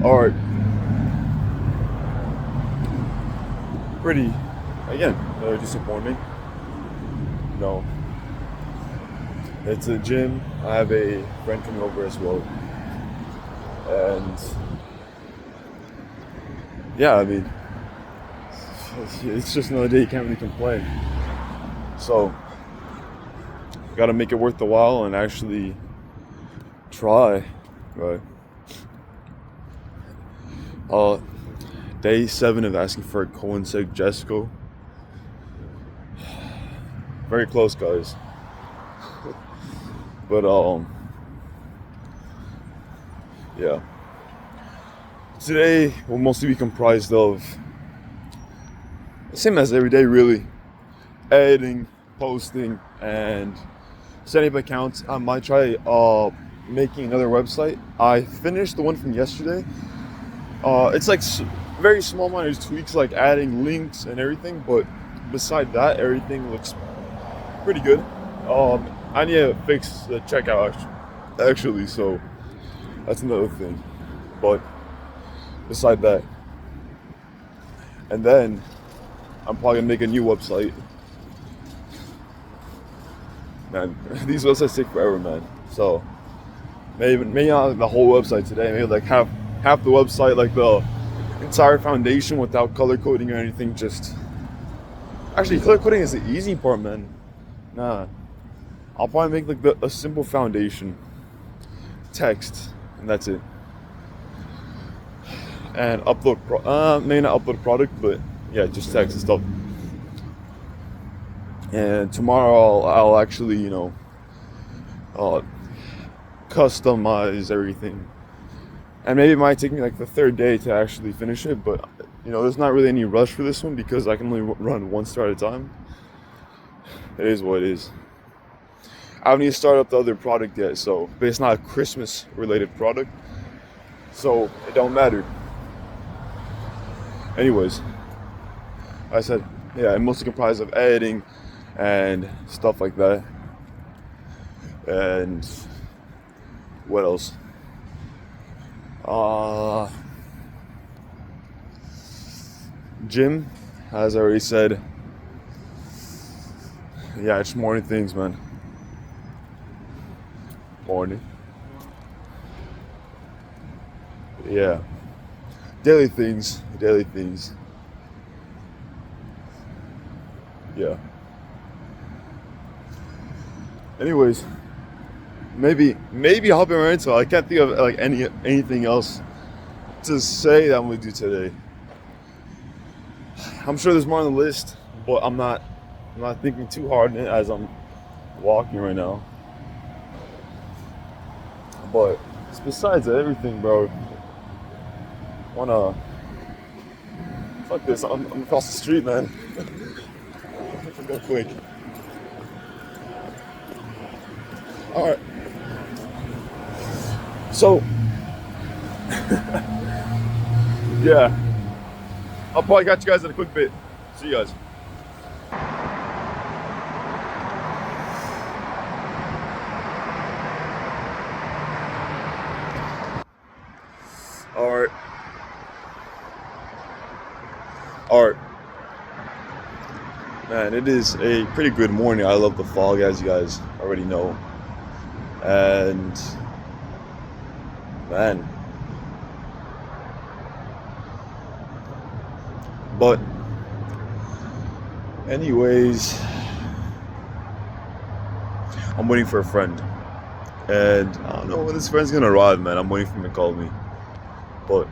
All right, pretty again disappointing. No, it's a gym. I have a friend coming over as well, and yeah, I mean, it's just another day. You can't really complain. So, got to make it worth the while and actually try. Right. Uh, Day 7 of asking for a Coinseg Jesco. Very close, guys. But yeah. Today will mostly be comprised of the same as every day, really. Editing, posting, and setting up accounts. I might try making another website. I finished the one from yesterday. It's like very small minor tweaks, like adding links and everything. But beside that, everything looks pretty good. I need to fix the checkout actually, so that's another thing. But beside that, and then I'm probably gonna make a new website. Man, these websites take forever, man. So maybe not the whole website today. Maybe like half the website, like the entire foundation without color coding or anything. Just actually, color coding is the easy part, man. Nah, I'll probably make like a simple foundation, text, and that's it. And upload, maybe not upload product, but yeah, just text and stuff. And tomorrow I'll actually, uh, customize everything. And maybe it might take me like the third day to actually finish it, but there's not really any rush for this one because I can only run one star at a time. It is what it is. I haven't even started up the other product yet, but it's not a Christmas related product, so it don't matter. Anyways, I said, yeah, I'm mostly comprised of editing and stuff like that. And what else? Gym, as I already said. Yeah, it's morning things, man. Morning. Yeah. Daily things. Yeah. Anyways, maybe I'll be right until I can't think of like anything else to say that I'm gonna do today. I'm sure there's more on the list, but I'm not thinking too hard in it as I'm walking right now. But besides everything, bro, wanna fuck this. I'm across the street, man. Go quick. All right. So, yeah, I'll probably catch you guys in a quick bit. See you guys. All right. Man, it is a pretty good morning. I love the fog, as you guys already know. And man, but anyways, I'm waiting for a friend, and I don't know when this friend's gonna arrive, man. I'm waiting for him to call me. But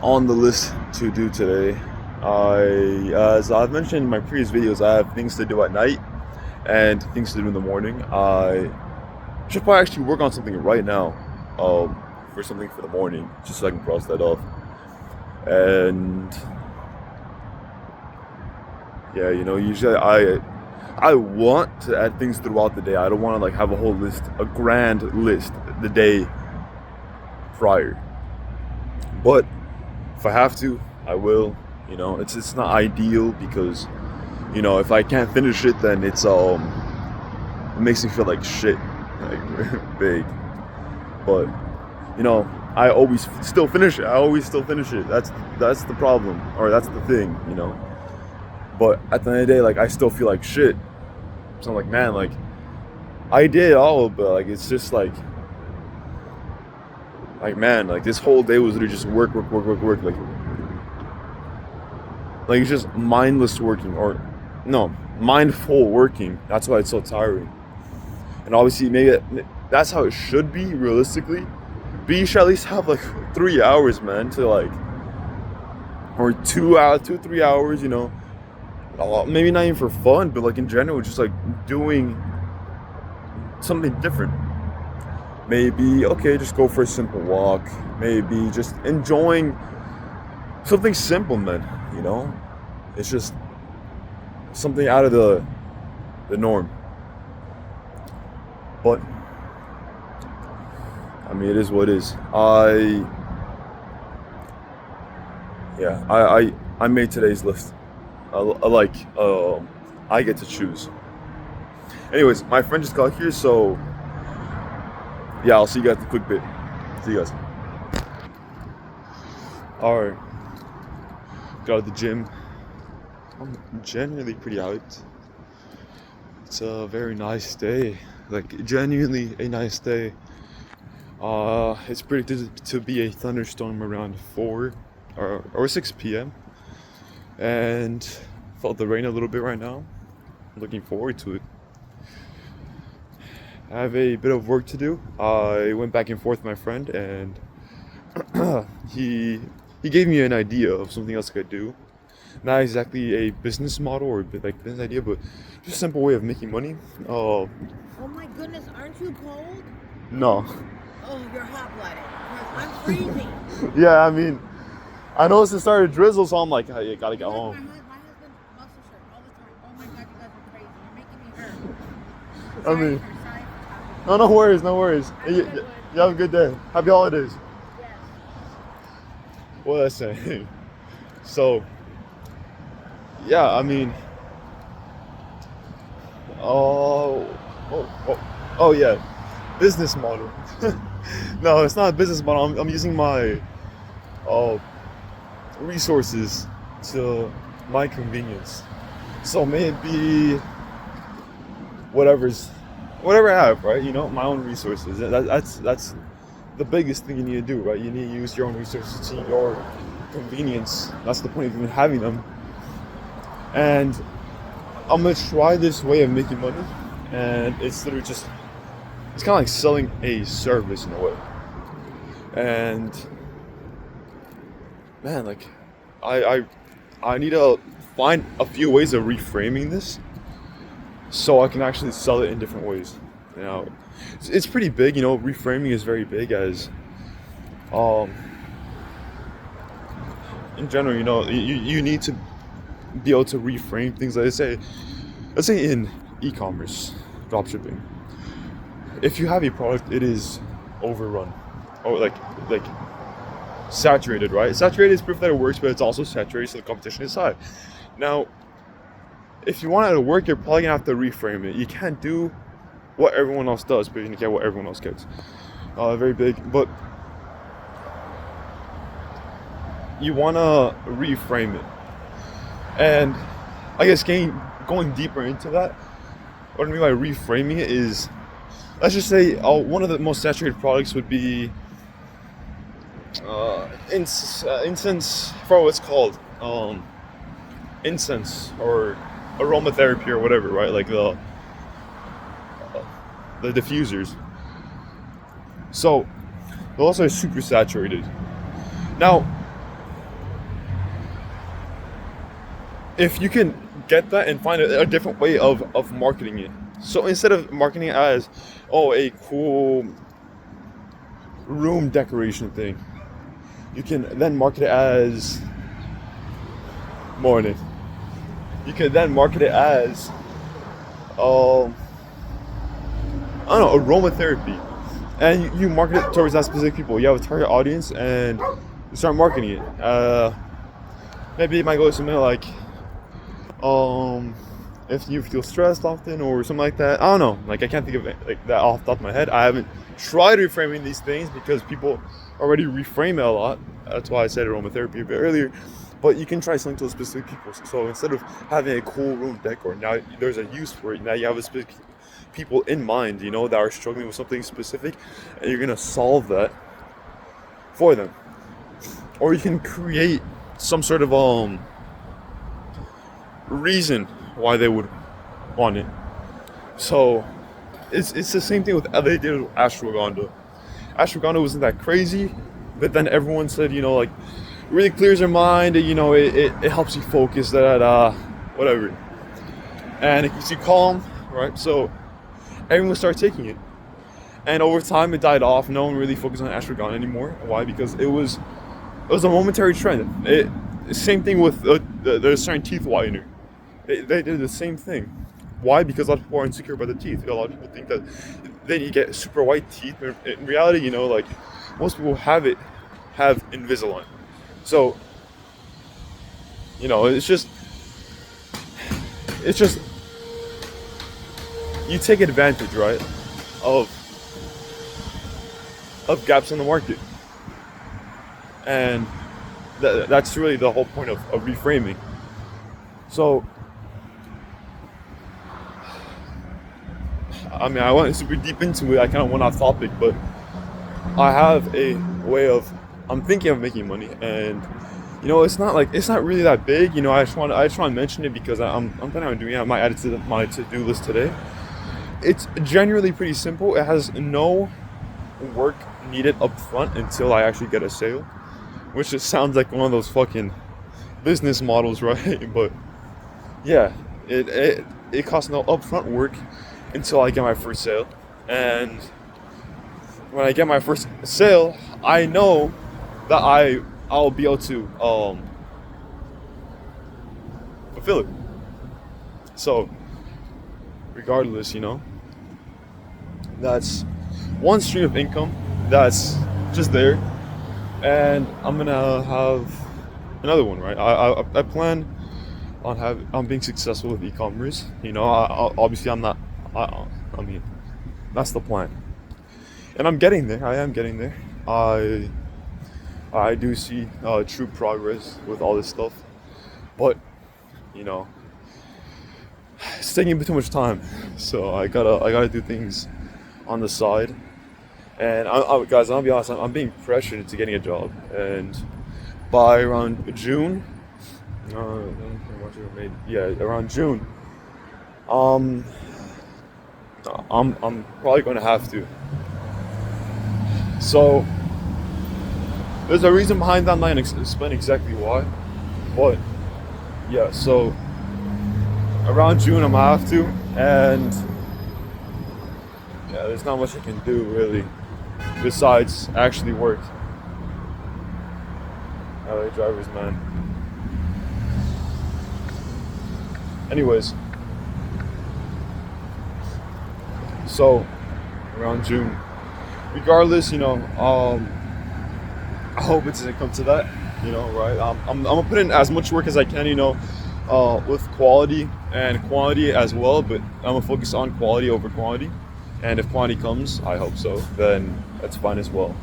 on the list to do today, as I've mentioned in my previous videos, I have things to do at night and things to do in the morning. I should probably actually work on something right now, for something for the morning, just so I can cross that off. And yeah, usually I want to add things throughout the day. I don't want to like have a whole list, a grand list the day prior. But if I have to, I will. It's not ideal because if I can't finish it, then it makes me feel like shit, like big. but you know, I always still finish it. I always still finish it. That's the problem, or that's the thing, you know. But at the end of the day, like I still feel like shit. So I'm like, man, like I did all, but like it's just like man, like this whole day was literally just work, like it's just mindless working, or no, mindful working. That's why it's so tiring. And obviously, maybe that's how it should be realistically. But you should at least have like 3 hours, man, to like, or 2 hours, 3 hours, you know. Maybe not even for fun, but like in general, just like doing something different. Maybe, okay, just go for a simple walk. Maybe just enjoying something simple, man, you know? It's just something out of the norm. But I mean, it is what it is. I made today's list. I get to choose. Anyways, my friend just got here, so yeah, I'll see you guys in a quick bit. See you guys. Alright, got out of the gym. I'm genuinely pretty hyped. It's a very nice day. Like, genuinely a nice day. It's predicted to be a thunderstorm around 4 or 6 p.m. And felt the rain a little bit right now. Looking forward to it. I have a bit of work to do. I went back and forth with my friend, and he gave me an idea of something else I could do. Not exactly a business model or like business idea, but just a simple way of making money. Oh my goodness, aren't you cold? No. Oh, you're hot-blooded. I'm freezing. Yeah, I mean, I noticed it started to drizzle, so I'm like, hey, you gotta get home. My husband muscle shirt all the time. Oh my god, you guys are crazy. You're making me hurt. I mean, no worries. You have a good day. Happy holidays. Yes. What was I saying? So, yeah, I mean, oh yeah, business model. No, it's not a business model. I'm using my resources to my convenience. So maybe whatever I have, right? You know, my own resources. That's the biggest thing you need to do, right? You need to use your own resources to your convenience. That's the point of even having them. And I'm gonna try this way of making money, and it's literally just, it's kind of like selling a service in a way. And man, like I need to find a few ways of reframing this so I can actually sell it in different ways. You know, it's pretty big. You know, reframing is very big, as in general, you know, you need to be able to reframe things. Like let's say in e-commerce, dropshipping, if you have a product, it is overrun or like saturated, right? Saturated is proof that it works, but it's also saturated, so the competition is high. Now, if you want it to work, you're probably gonna have to reframe it. You can't do what everyone else does, but you can get what everyone else gets. Very big, but you wanna reframe it. And I guess going deeper into that, what I mean by reframing it is, let's just say one of the most saturated products would be incense, for what's called incense or aromatherapy or whatever, right? Like the diffusers. So those are super saturated. Now, if you can get that and find a different way of marketing it. So instead of marketing it as, a cool room decoration thing, you can then market it as morning. You can then market it as aromatherapy. And you market it towards that specific people. You have a target audience and you start marketing it. Maybe it might go something like if you feel stressed often or something like that. I don't know. Like I can't think of it like that off the top of my head. I haven't tried reframing these things because people already reframe it a lot. That's why I said aromatherapy a bit earlier. But you can try something to specific people. So instead of having a cool room decor, now there's a use for it. Now you have a specific people in mind, you know, that are struggling with something specific, and you're gonna solve that for them. Or you can create some sort of reason why they would want it. So it's the same thing with they did with ashwagandha. Ashwagandha wasn't that crazy, but then everyone said, you know, like really clears your mind, you know, it helps you focus, that whatever, and it keeps you calm, right? So everyone started taking it, and over time it died off. No one really focused on ashwagandha anymore. Why? Because it was a momentary trend. Same thing with the certain teeth whitener. They did the same thing. Why? Because a lot of people are insecure about the teeth. A lot of people think that then you get super white teeth. In reality, you know, like most people have Invisalign. So, you know, it's just you take advantage, right, of gaps in the market, and that's really the whole point of reframing. So, I mean, I went super deep into it. I kind of went off topic, but I have a way of I'm thinking of making money, and you know, it's not really that big. You know, I just want to mention it because I'm planning on doing it. I might add it to my to-do list today. It's generally pretty simple. It has no work needed up front until I actually get a sale, which just sounds like one of those fucking business models, right? But yeah, it costs no upfront work until I get my first sale, and when I get my first sale, I know that I'll be able to fulfill it. So regardless, you know, that's one stream of income that's just there, and I'm gonna have another one, right? I plan on being successful with e-commerce. You know, obviously I'm not. I mean, that's the plan, and I'm getting there. I am getting there. I do see true progress with all this stuff, but you know, it's taking too much time. So I gotta do things on the side. And guys, I'll be honest, I'm being pressured into getting a job, and by around June, around June, I'm probably going to have to. So there's a reason behind that. I'm not going to explain exactly why, but yeah. So around June, I'm gonna have to, and yeah, there's not much I can do really besides actually work. LA drivers, man. Anyways, so around June, regardless, you know, I hope it doesn't come to that, you know, right? I'm gonna put in as much work as I can, you know, with quality and quantity as well, but I'm gonna focus on quality over quantity. And if quantity comes, I hope so, then that's fine as well.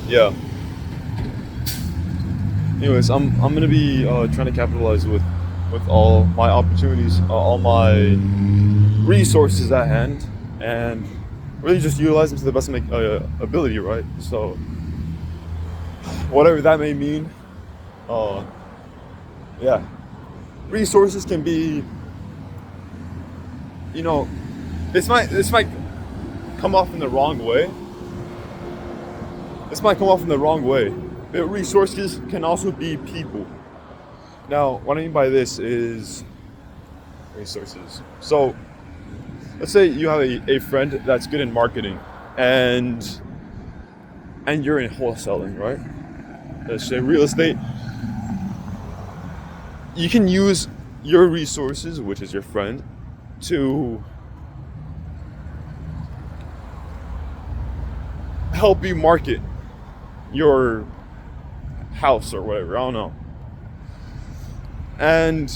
Yeah. Anyways, I'm gonna be trying to capitalize with all my opportunities, all my resources at hand, and really just utilize them to the best of my ability, right? So whatever that may mean, yeah, resources can be, you know, this might come off in the wrong way. But resources can also be people. Now, what I mean by this is resources. So, let's say you have a friend that's good in marketing, and you're in wholesaling, right? Let's say real estate. You can use your resources, which is your friend, to help you market your house or whatever. I don't know. And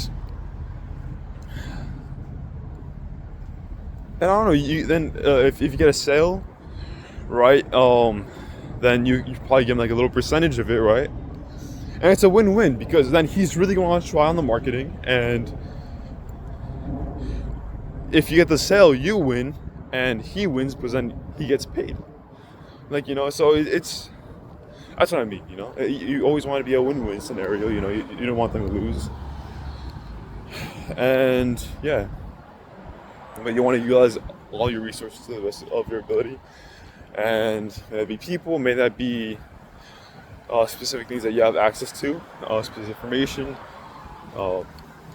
I don't know. You then if you get a sale, right? Then you probably give him like a little percentage of it, right? And it's a win-win because then he's really going to try on the marketing, and if you get the sale, you win, and he wins because then he gets paid. Like, so it's that's what I mean. You always want to be a win-win scenario. You don't want them to lose, and yeah, but you want to utilize all your resources to the best of your ability. And may that be people, may that be specific things that you have access to, specific information,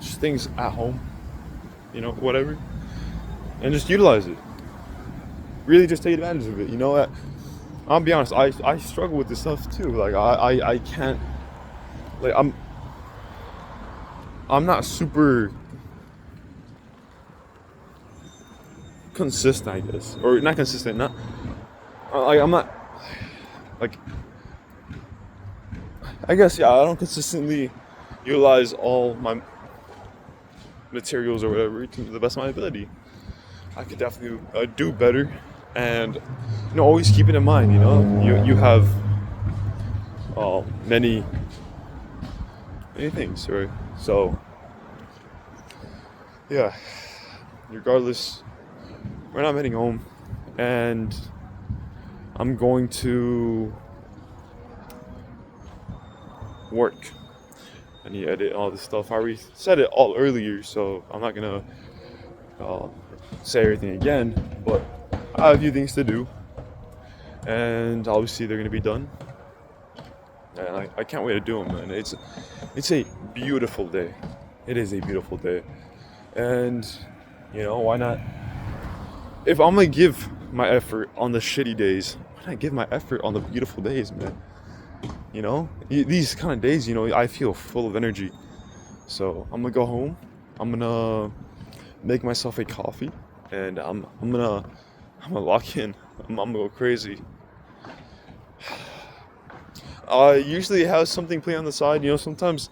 just things at home, whatever, and just utilize it. Really, just take advantage of it. I'll be honest, I struggle with this stuff too. Like I can't, like I'm not super consistent, I guess, or not consistent. Not like I'm not like. I guess, yeah, I don't consistently utilize all my materials or whatever to the best of my ability. I could definitely do better, and always keep it in mind. You have many things, right? So yeah, regardless, right now I'm heading home, and I'm going to work. I need to edit all this stuff. I already said it all earlier, so I'm not gonna say everything again, but I have a few things to do, and obviously they're gonna be done, and I can't wait to do them, man. It's a beautiful day. It is a beautiful day, and why not? If I'm gonna give my effort on the shitty days, why not give my effort on the beautiful days, man? These kind of days, I feel full of energy. So I'm gonna go home. I'm gonna make myself a coffee, and I'm gonna lock in. I'm gonna go crazy. I usually have something playing on the side. Sometimes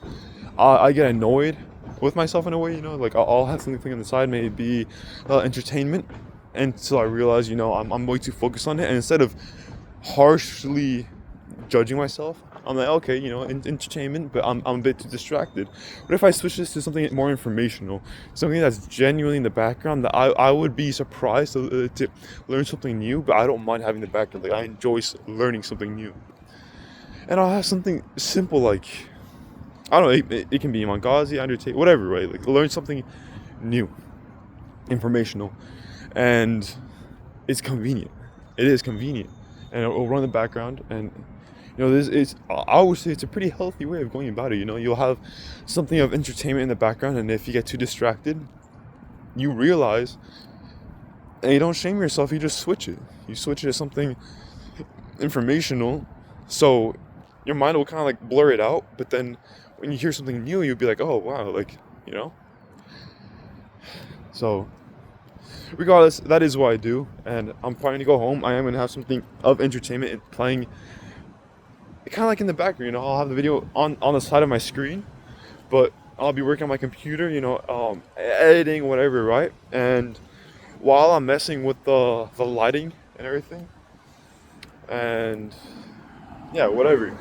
I get annoyed with myself in a way. Like I'll have something playing on the side, maybe entertainment, until I realize, I'm way too focused on it, and instead of harshly judging myself, I'm like, okay, entertainment, but I'm a bit too distracted. What if I switch this to something more informational, something that's genuinely in the background that I would be surprised to learn something new, but I don't mind having the background. Like I enjoy learning something new, and I'll have something simple like, I don't know, it can be Mangazi, Undertale, whatever, right? Like learn something new, informational, and it's convenient. It is convenient, and it'll run in the background, and this is, I would say, it's a pretty healthy way of going about it. You'll have something of entertainment in the background, and if you get too distracted, you realize, and you don't shame yourself, you just switch it. You switch it to something informational, so your mind will kind of like blur it out, but then when you hear something new, you'll be like, oh, wow, like, So, regardless, that is what I do, and I'm planning to go home. I am going to have something of entertainment and playing kind of like in the background. I'll have the video on the side of my screen, but I'll be working on my computer, editing, whatever, right? And while I'm messing with the lighting and everything, and yeah, whatever,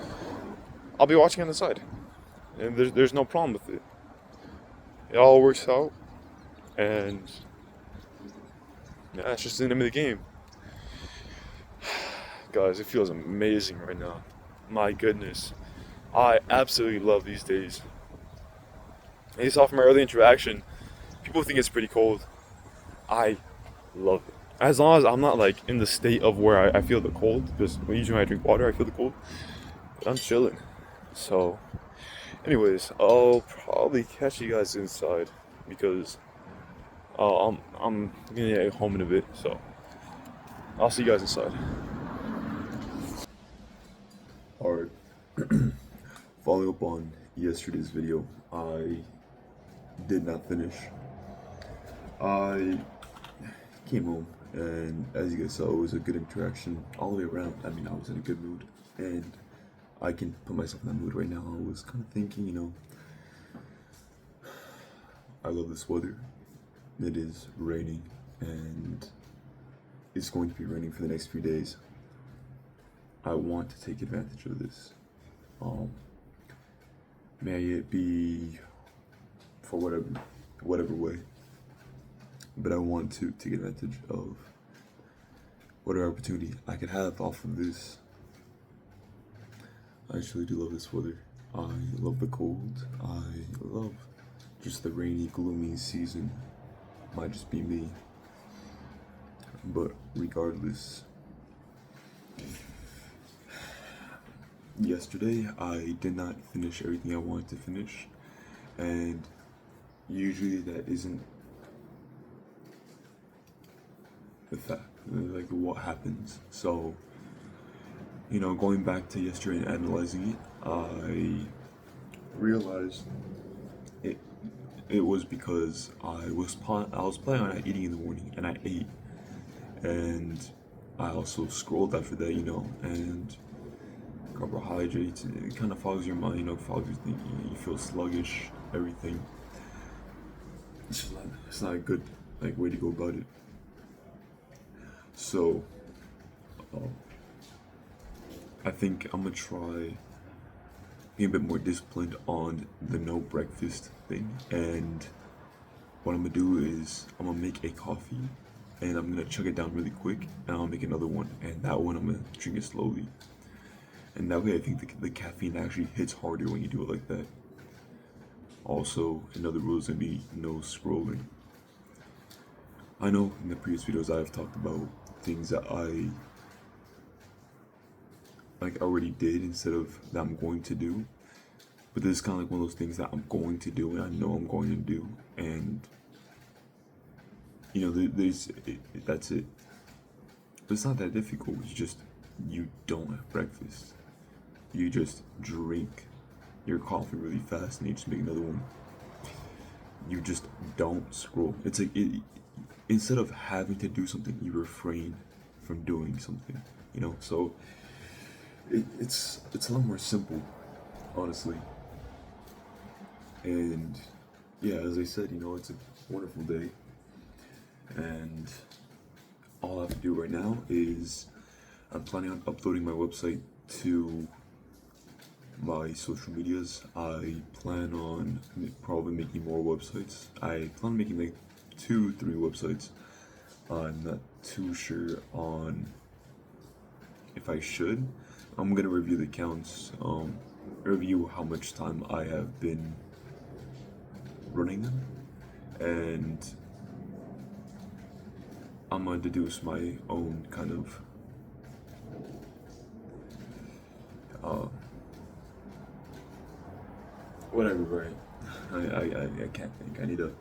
I'll be watching on the side, and there's no problem with it. It all works out, and yeah, it's just the name of the game. Guys, it feels amazing right now. My goodness, I absolutely love these days. At least off my early interaction, people think it's pretty cold. I love it. As long as I'm not like in the state of where I feel the cold, because usually when I drink water, I feel the cold. But I'm chilling. So, anyways, I'll probably catch you guys inside because I'm gonna get home in a bit. So, I'll see you guys inside. Alright, following up on yesterday's video, I did not finish. I came home, and as you guys saw, it was a good interaction all the way around. I mean, I was in a good mood, and I can put myself in that mood right now. I was kind of thinking, I love this weather. It is raining, and it's going to be raining for the next few days. I want to take advantage of this. May it be for whatever way. But I want to take advantage of whatever opportunity I could have off of this. I actually do love this weather. I love the cold. I love just the rainy, gloomy season. Might just be me. But regardless, yesterday I did not finish everything I wanted to finish, and usually that isn't the fact, like what happens. So, going back to yesterday and analyzing it, I realized it was because I was planning on eating in the morning, and I ate, and I also scrolled after that, and carbohydrates, it kind of fogs your mind, fogs your thinking, you feel sluggish, everything. It's not a good way to go about it. So, I think I'm gonna try being a bit more disciplined on the no breakfast thing. And what I'm gonna do is I'm gonna make a coffee, and I'm gonna chug it down really quick, and I'll make another one, and that one I'm gonna drink it slowly. And that way I think the caffeine actually hits harder when you do it like that. Also, another rule is gonna be no scrolling. I know in the previous videos I've talked about things that I already did instead of that I'm going to do, but this is kind of like one of those things that I'm going to do and I know I'm going to do, and that's it. But it's not that difficult. You don't have breakfast. You just drink your coffee really fast and you just make another one. You just don't scroll. It's like instead of having to do something, you refrain from doing something. So it's a lot more simple, honestly. And yeah, as I said, it's a wonderful day, and all I have to do right now is I'm planning on uploading my website to my social medias. I plan on probably making more websites. I plan on making like 2-3 websites. I'm not too sure on if I should. I'm gonna review the accounts, review how much time I have been running them, and I'm gonna deduce my own kind of whatever, right? I can't think. I need to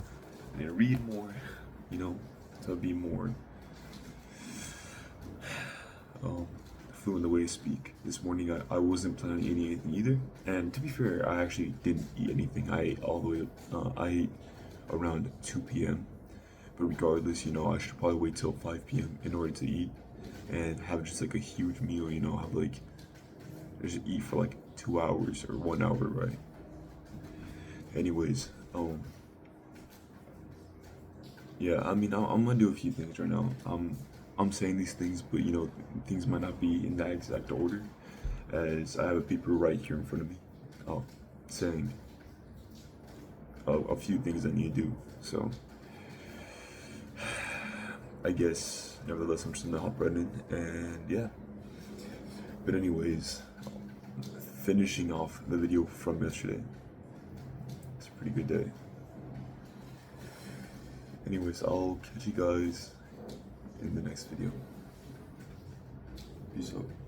read more, to be more fluent in the way to speak. This morning I wasn't planning on eating anything either, and to be fair, I actually didn't eat anything. I ate all the way I ate around 2 p.m. But regardless, I should probably wait till 5 p.m. in order to eat and have just like a huge meal, have just eat for like 2 hours or 1 hour, right? Anyways, yeah, I mean, I'm gonna do a few things right now. I'm saying these things, but things might not be in that exact order, as I have a paper right here in front of me, saying a few things I need to do. So, I guess, nevertheless, I'm just gonna hop right in, and yeah. But anyways, finishing off the video from yesterday. It's a pretty good day. Anyways, I'll catch you guys in the next video. Peace out.